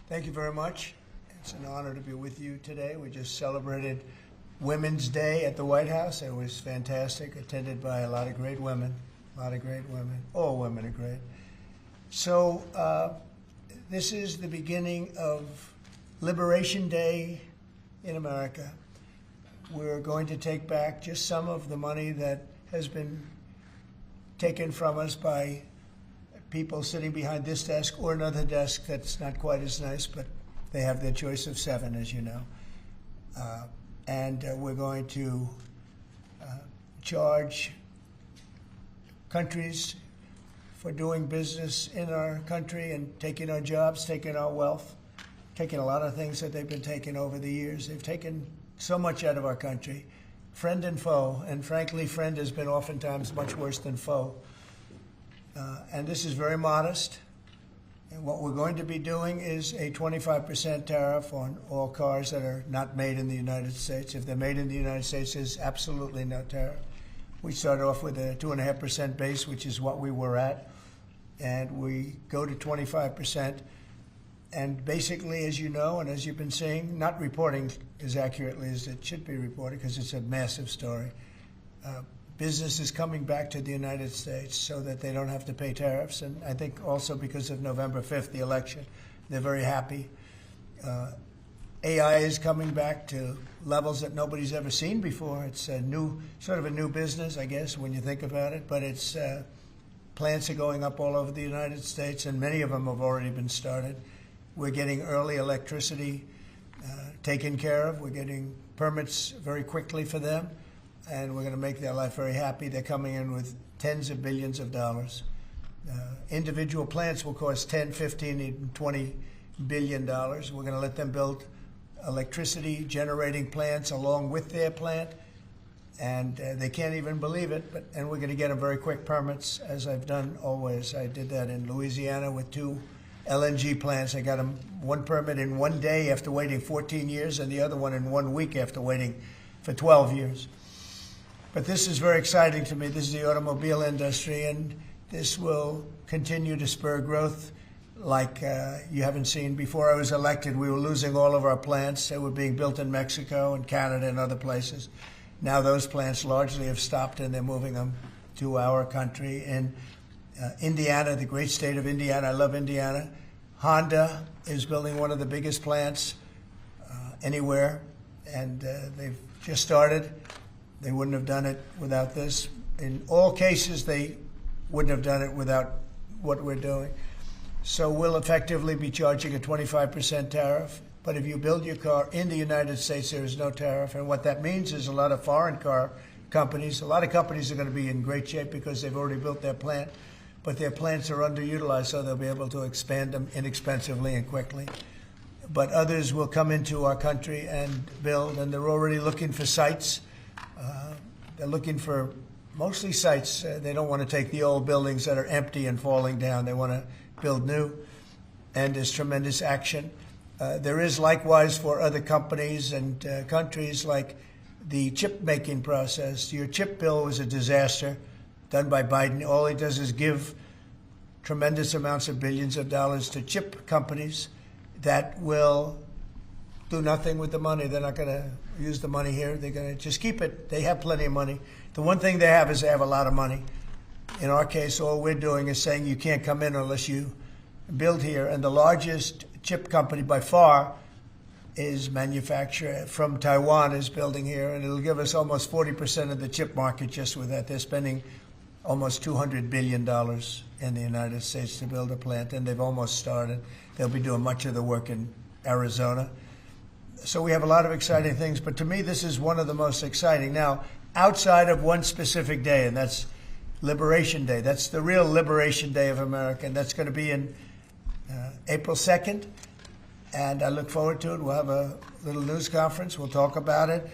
Thank you very much. It's an honor to be with you today. We just celebrated Women's Day at the White House. It was fantastic, attended by a lot of great women, All women are great. So this is the beginning of Liberation Day in America. We're going to take back just some of the money that has been taken from us by people sitting behind this desk or another desk that's not quite as nice, but they have their choice of 7, as you know. And we're going to charge countries for doing business in our country and taking our jobs, taking our wealth, taking a lot of things that they've been taking over the years. They've taken so much out of our country, friend and foe, and frankly, friend has been oftentimes much worse than foe. And this is very modest. And what we're going to be doing is a 25% tariff on all cars that are not made in the United States. If they're made in the United States, there's absolutely no tariff. We start off with a 2.5% base, which is what we were at, and we go to 25%. And basically, as you know, and as you've been seeing, not reporting as accurately as it should be reported because it's a massive story. Business is coming back to the United States so that they don't have to pay tariffs. And I think also because of November 5th, the election, they're very happy. AI is coming back to levels that nobody's ever seen before. It's a new, sort of a new business, I guess, when you think about it. But it's plants are going up all over the United States, and many of them have already been started. We're getting early electricity taken care of. We're getting permits very quickly for them, and we're going to make their life very happy. They're coming in with tens of billions of dollars. Individual plants will cost 10, 15, even $20 billion. We're going to let them build electricity generating plants along with their plant, and they can't even believe it. And we're going to get them very quick permits, as I've done always. I did that in Louisiana with 2 LNG plants. I got them one permit in 1 day after waiting 14 years, and the other one in 1 week after waiting for 12 years. But this is very exciting to me. This is the automobile industry, and this will continue to spur growth like you haven't seen. Before I was elected, we were losing all of our plants. They were being built in Mexico and Canada and other places. Now those plants largely have stopped, and they're moving them to our country. In Indiana, the great state of Indiana, I love Indiana. Honda is building one of the biggest plants anywhere, and they've just started. They wouldn't have done it without this. In all cases, they wouldn't have done it without what we're doing. So we'll effectively be charging a 25% tariff. But if you build your car in the United States, there is no tariff. And what that means is a lot of foreign car companies, a lot of companies are going to be in great shape because they've already built their plant. But their plants are underutilized, so they'll be able to expand them inexpensively and quickly. But others will come into our country and build, and they're already looking for sites. They're looking for mostly sites. They don't want to take the old buildings that are empty and falling down. They want to build new, and there's tremendous action. There is likewise for other companies and countries like the chip-making process. Your chip bill was a disaster done by Biden. All he does is give tremendous amounts of billions of dollars to chip companies that will do nothing with the money. They're not going to use the money here. They're going to just keep it. They have plenty of money. The one thing they have is they have a lot of money. In our case, all we're doing is saying you can't come in unless you build here. And the largest chip company by far is manufacturer from Taiwan is building here, and it'll give us almost 40% of the chip market just with that. They're spending almost $200 billion in the United States to build a plant, and they've almost started. They'll be doing much of the work in Arizona. So we have a lot of exciting things, but to me, this is one of the most exciting. Now, outside of one specific day, and that's Liberation Day. That's the real Liberation Day of America, and that's going to be in April 2nd, and I look forward to it. We'll have a little news conference. We'll talk about it,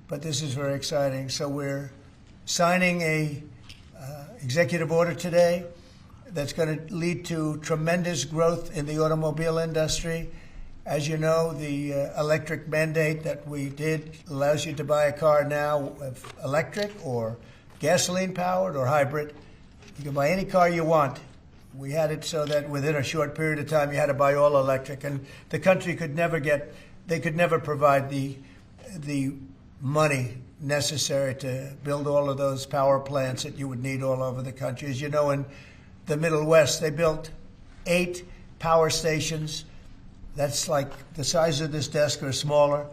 but this is very exciting. So we're signing a executive order today that's going to lead to tremendous growth in the automobile industry. As you know, the electric mandate that we did allows you to buy a car now, electric or gasoline-powered or hybrid. You can buy any car you want We had it so that within a short period of time you had to buy all electric, and the country could never provide the money necessary to build all of those power plants that you would need all over the country. As you know, in the Middle West, they built 8 power stations. That's like the size of this desk or smaller.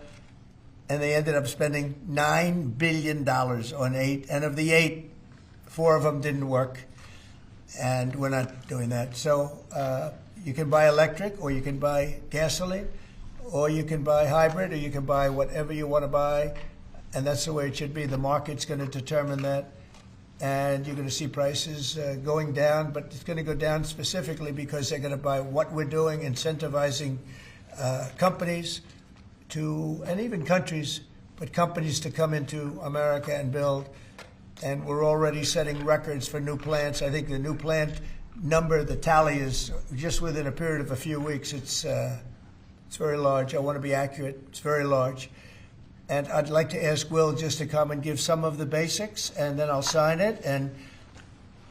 And they ended up spending $9 billion on 8. And of the 8, 4 of them didn't work. And we're not doing that. So you can buy electric, or you can buy gasoline, or you can buy hybrid, or you can buy whatever you want to buy. And that's the way it should be. The market's going to determine that. And you're going to see prices going down, but it's going to go down specifically because they're going to buy what we're doing, incentivizing companies to, and even countries, but companies to come into America and build. And we're already setting records for new plants. I think the new plant number, the tally is just within a period of a few weeks. It's very large. I want to be accurate. It's very large. And I'd like to ask Will just to come and give some of the basics, and then I'll sign it, and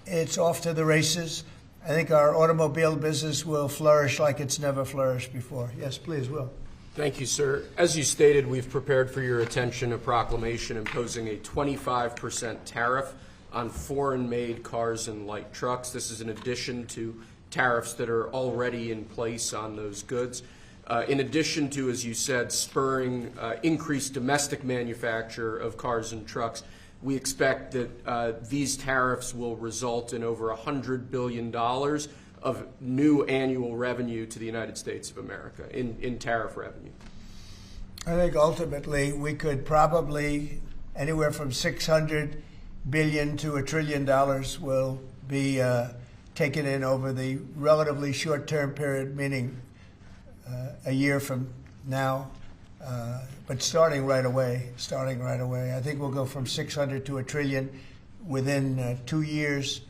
it's off to the races. I think our automobile business will flourish like it's never flourished before. Yes, please, Will. Thank you, sir. As you stated, we've prepared for your attention a proclamation imposing a 25% tariff on foreign-made cars and light trucks. This is in addition to tariffs that are already in place on those goods. In addition to, as you said, spurring increased domestic manufacture of cars and trucks, we expect that these tariffs will result in over $100 billion of new annual revenue to the United States of America in tariff revenue. I think ultimately we could probably anywhere from $600 billion to $1 trillion will be taken in over the relatively short-term period, meaning a year from now, but starting right away. I think we'll go from 600 to $1 trillion within 2 years,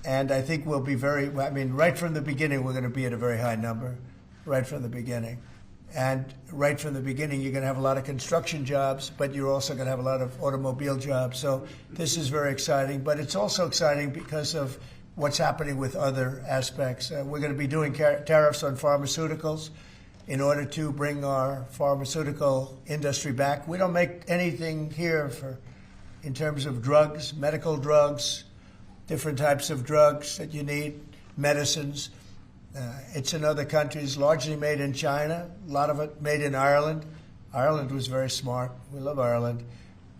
and I think we'll be right from the beginning, we're going to be at a very high number, right from the beginning. And right from the beginning, you're going to have a lot of construction jobs, but you're also going to have a lot of automobile jobs. So this is very exciting, but it's also exciting because of what's happening with other aspects. We're going to be doing tariffs on pharmaceuticals in order to bring our pharmaceutical industry back. We don't make anything here in terms of drugs, medical drugs, different types of drugs that you need, medicines. It's in other countries, largely made in China, a lot of it made in Ireland. Ireland was very smart. We love Ireland.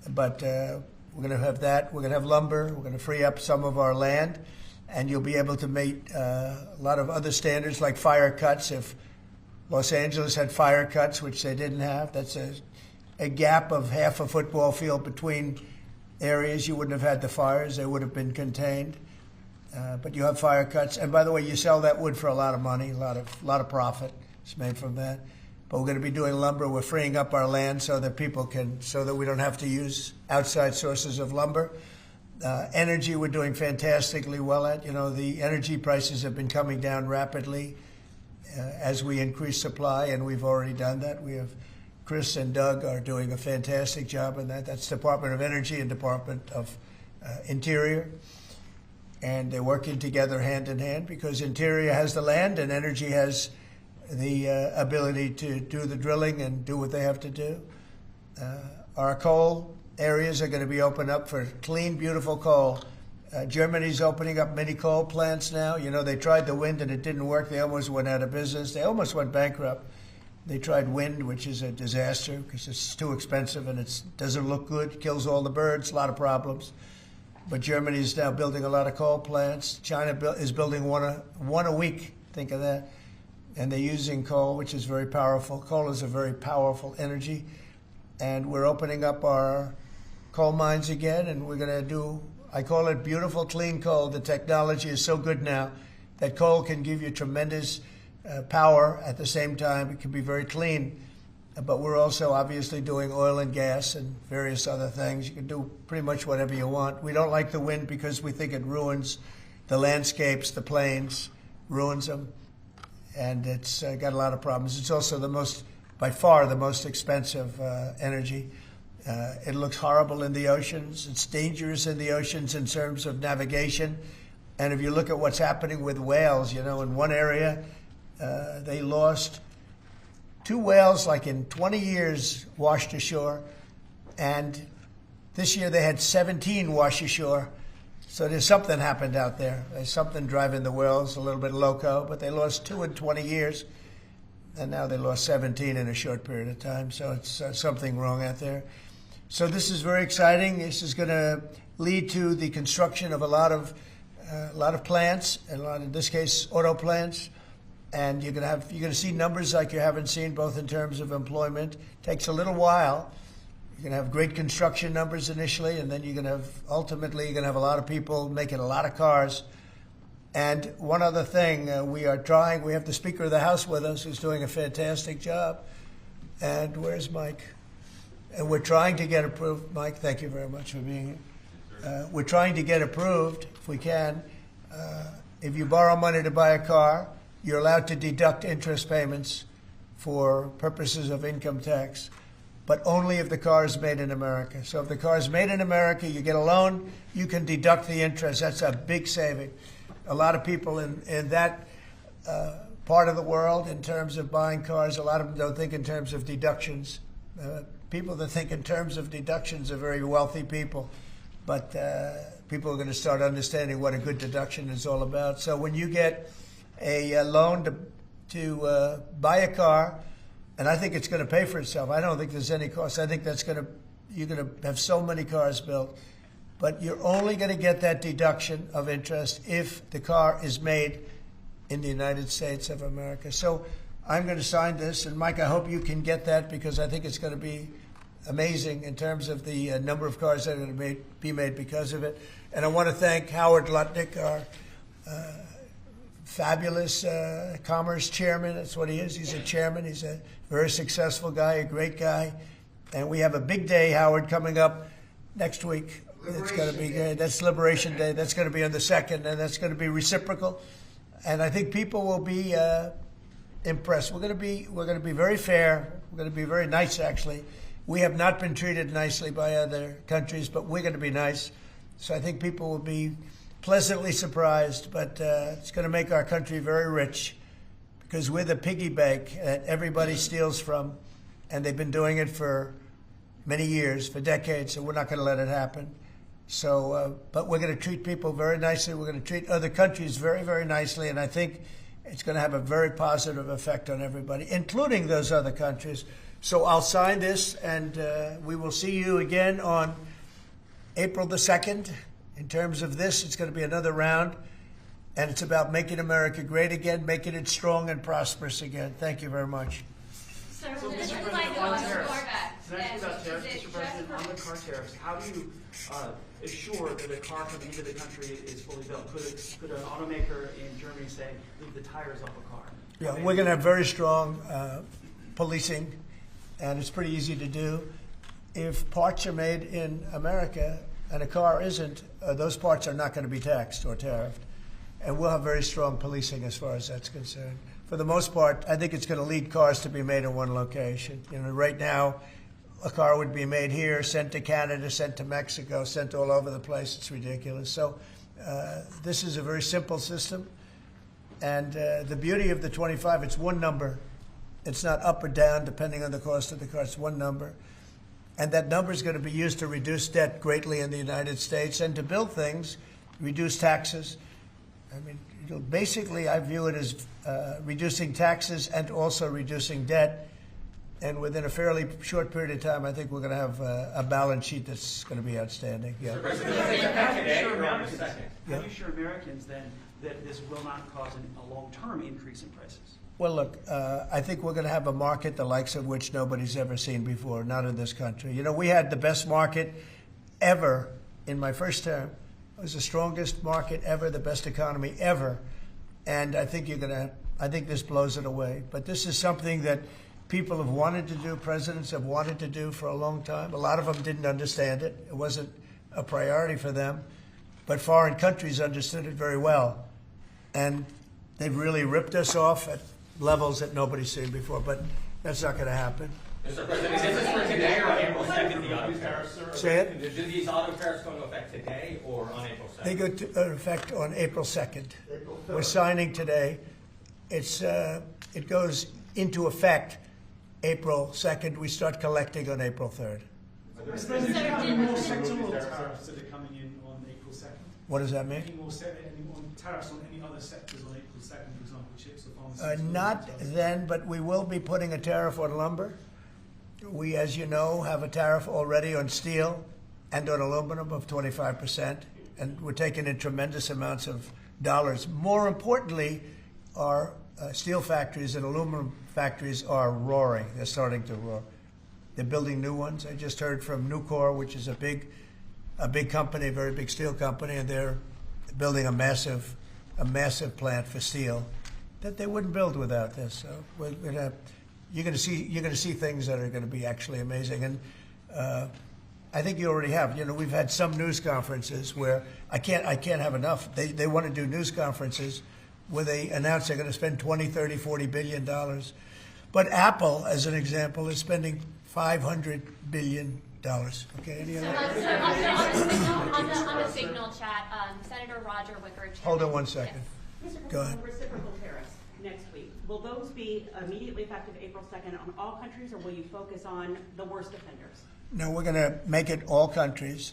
But we're going to have that. We're going to have lumber. We're going to free up some of our land. And you'll be able to meet a lot of other standards like fire cuts. If Los Angeles had fire cuts, which they didn't have, that's a gap of half a football field between areas. You wouldn't have had the fires. They would have been contained. But you have fire cuts. And by the way, you sell that wood for a lot of money, a lot of profit is made from that. But we're going to be doing lumber. We're freeing up our land so that we don't have to use outside sources of lumber. Energy, we're doing fantastically well at. You know, the energy prices have been coming down rapidly as we increase supply, and we've already done that. We have Chris and Doug are doing a fantastic job in that. That's Department of Energy and Department of Interior. And they're working together hand in hand because Interior has the land and Energy has the ability to do the drilling and do what they have to do. Our coal areas are going to be opened up for clean, beautiful coal. Germany's opening up mini coal plants now. You know, they tried the wind and it didn't work. They almost went out of business. They almost went bankrupt. They tried wind, which is a disaster because it's too expensive and it doesn't look good, kills all the birds, a lot of problems. But Germany is now building a lot of coal plants. China is building one a week. Think of that. And they're using coal, which is very powerful. Coal is a very powerful energy. And we're opening up our coal mines again, and we're going to do, I call it beautiful, clean coal. The technology is so good now that coal can give you tremendous power at the same time. It can be very clean. But we're also obviously doing oil and gas and various other things. You can do pretty much whatever you want. We don't like the wind because we think it ruins the landscapes, the plains, ruins them. And it's got a lot of problems. It's also by far the most expensive energy. It looks horrible in the oceans. It's dangerous in the oceans in terms of navigation. And if you look at what's happening with whales, you know, in one area, they lost 2 whales, like in 20 years, washed ashore. And this year they had 17 wash ashore. So there's something happened out there. There's something driving the whales a little bit loco, but they lost 2 in 20 years. And now they lost 17 in a short period of time. So it's something wrong out there. So this is very exciting. This is going to lead to the construction of a lot of plants, and in this case, auto plants. And you're going to see numbers like you haven't seen, both in terms of employment. It takes a little while. You're going to have great construction numbers initially, and then ultimately you're going to have a lot of people making a lot of cars. And one other thing, we have the Speaker of the House with us, who's doing a fantastic job. And where's Mike? And we're trying to get approved. Mike, thank you very much for being here. We're trying to get approved, if we can. If you borrow money to buy a car, you're allowed to deduct interest payments for purposes of income tax, but only if the car is made in America. So if the car is made in America, you get a loan, you can deduct the interest. That's a big saving. A lot of people in that part of the world, in terms of buying cars, a lot of them don't think in terms of deductions. People that think in terms of deductions are very wealthy people, but people are going to start understanding what a good deduction is all about. So when you get a loan to buy a car, and I think it's going to pay for itself. I don't think there's any cost. I think you're going to have so many cars built, but you're only going to get that deduction of interest if the car is made in the United States of America. So I'm going to sign this, and Mike, I hope you can get that, because I think it's going to be amazing in terms of the number of cars that are going to be made because of it. And I want to thank Howard Lutnick, our fabulous commerce chairman. That's what he is. He's a chairman. He's a very successful guy, a great guy. And we have a big day, Howard, coming up next week. It's going to be good. That's Liberation Day. That's going to be on the 2nd, and that's going to be reciprocal. And I think people will be impressed. We're going to be very fair. We're going to be very nice, actually. We have not been treated nicely by other countries, but we're going to be nice. So I think people will be pleasantly surprised, but it's going to make our country very rich, because we're the piggy bank that everybody steals from, and they've been doing it for many years, for decades, so we're not going to let it happen. So, but we're going to treat people very nicely. We're going to treat other countries very, very nicely, and I think it's going to have a very positive effect on everybody, including those other countries. So I'll sign this, and we will see you again on April the 2nd. In terms of this, it's going to be another round, and it's about making America great again, making it strong and prosperous again. Thank you very much. So, Mr. President, on tariffs. Can I ask you about tariffs, Mr. President? On the car tariffs, how do you assure that a car coming into the country is fully built? Could an automaker in Germany say, leave the tires off a car? Yeah, we're going to have very strong policing, and it's pretty easy to do. If parts are made in America and a car isn't, those parts are not going to be taxed or tariffed. And we'll have very strong policing as far as that's concerned. For the most part, I think it's going to lead cars to be made in one location. You know, right now, a car would be made here, sent to Canada, sent to Mexico, sent all over the place. It's ridiculous. So this is a very simple system. And the beauty of the 25, it's one number. It's not up or down depending on the cost of the car. It's one number. And that number is going to be used to reduce debt greatly in the United States and to build things, reduce taxes. I mean, basically, I view it as reducing taxes and also reducing debt. And within a fairly short period of time, I think we're going to have a balance sheet that's going to be outstanding. Yeah. How do you assure Americans then that this will not cause a long-term increase in prices? Well, look, I think we're going to have a market the likes of which nobody's ever seen before, not in this country. You know, we had the best market ever in my first term. It was the strongest market ever, the best economy ever. And I think I think this blows it away. But this is something that people have wanted to do, presidents have wanted to do for a long time. A lot of them didn't understand it. It wasn't a priority for them. But foreign countries understood it very well. And they've really ripped us off at levels that nobody's seen before. But That's not going to happen. Mr. President, is this for today or on April 2nd, the auto tariffs? Say it. Do these auto tariffs go into effect today or on April 2nd? They go to effect on April 2nd. We're signing today. It goes into effect April 2nd. We start collecting on April 3rd. Mr. President, do you have any more sectoral tariffs that are coming in on April 2nd? What does that mean? Any more tariffs on any other sectors on April 2nd, for example, chips or pharmaceuticals? Not then, but we will be putting a tariff on lumber. We, as you know, have a tariff already on steel and on aluminum of 25%, and we're taking in tremendous amounts of dollars. More importantly, our steel factories and aluminum factories are roaring. They're starting to roar. They're building new ones. I just heard from Nucor, which is a big company, a very big steel company, and they're building a massive plant for steel that they wouldn't build without this. So you're going to see things that are going to be actually amazing. And I think you already have. You know, we've had some news conferences where I can't have enough. They want to do news conferences where they announce they're going to spend $20, $30, $40 billion. But Apple, as an example, is spending $500 billion. Okay, any other? On the Signal chat, Senator Roger Wicker. Hold on one second. Yes. Go ahead. Reciprocal tariffs next week. Will those be immediately effective April 2nd on all countries, or will you focus on the worst offenders? No, we're going to make it all countries,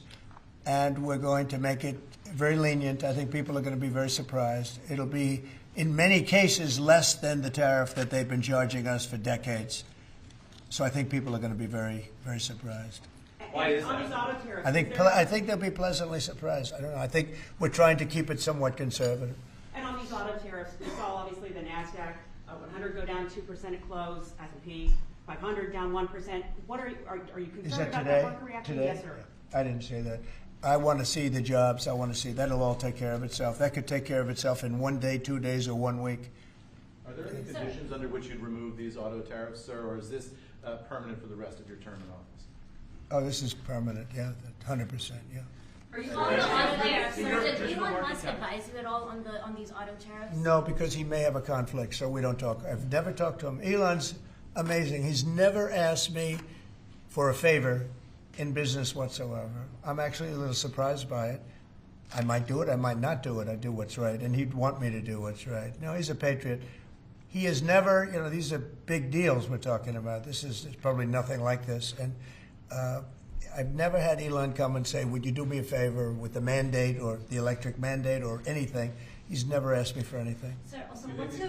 and we're going to make it very lenient. I think people are going to be very surprised. It'll be, in many cases, less than the tariff that they've been charging us for decades. So I think people are going to be very, very surprised. Why is on these that? auto tariffs, I think they'll be pleasantly surprised. I don't know. I think we're trying to keep it somewhat conservative. and on these auto tariffs, we saw obviously the NASDAQ 100 go down 2% at close, S&P 500 down 1%. What are you concerned Is that about today? that market reaction? Today? Yes, sir. I didn't say that. I want to see the jobs. I want to see that'll all take care of itself. That could take care of itself in 1 day, 2 days, or 1 week. Are there any conditions under which you'd remove these auto tariffs, sir, or is this permanent for the rest of your term in office? Oh, this is permanent. Yeah, 100%. Yeah. Are you on the auto tariffs? Did Elon Musk advise you at all on these auto tariffs? No, because he may have a conflict, so we don't talk. I've never talked to him. Elon's amazing. He's never asked me for a favor in business whatsoever. I'm actually a little surprised by it. I might do it. I might not do it. I do what's right, and he'd want me to do what's right. No, he's a patriot. He has never, you know, these are big deals we're talking about. This is probably nothing like this. And I've never had Elon come and say, would you do me a favor with the mandate or the electric mandate or anything. He's never asked me for anything. Sir, also, what's your